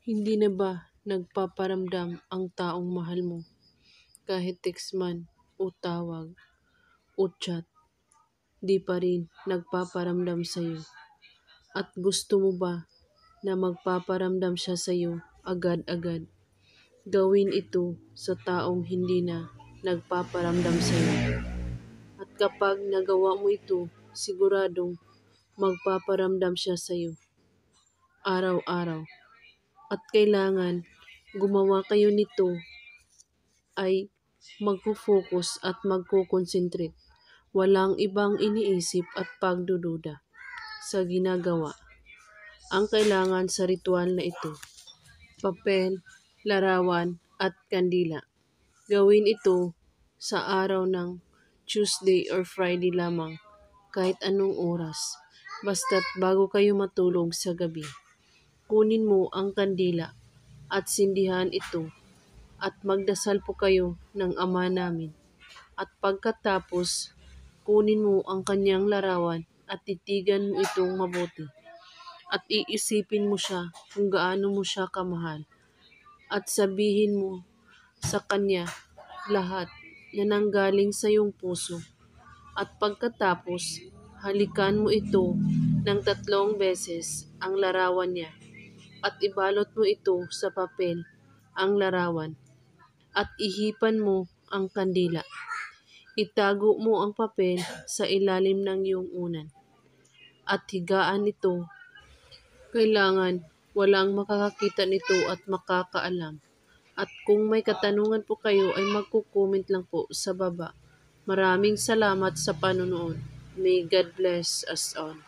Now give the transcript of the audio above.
Hindi na ba nagpaparamdam ang taong mahal mo kahit text man o tawag o chat, di pa rin nagpaparamdam sa'yo? At gusto mo ba na magpaparamdam siya sa'yo agad-agad? Gawin ito sa taong hindi na nagpaparamdam sa'yo. At kapag nagawa mo ito, siguradong magpaparamdam siya sa'yo araw-araw. At kailangan gumawa kayo nito ay magpo-focus at magko-concentrate. Walang ibang iniisip at pagdududa sa ginagawa. Ang kailangan sa ritual na ito, papel, larawan at kandila. Gawin ito sa araw ng Tuesday or Friday lamang, kahit anong oras, basta't bago kayo matulog sa gabi. Kunin mo ang kandila at sindihan ito at magdasal po kayo ng Ama namin. At pagkatapos, kunin mo ang kanyang larawan at titigan mo itong mabuti. At iisipin mo siya kung gaano mo siya kamahal. At sabihin mo sa kanya lahat na nanggaling sa iyong puso. At pagkatapos, halikan mo ito ng 3 beses ang larawan niya. At ibalot mo ito sa papel, ang larawan. At ihipan mo ang kandila. Itago mo ang papel sa ilalim ng iyong unan. At higaan ito. Kailangan walang makakakita nito at makakaalam. At kung may katanungan po kayo ay magko-comment lang po sa baba. Maraming salamat sa panonood. May God bless us all.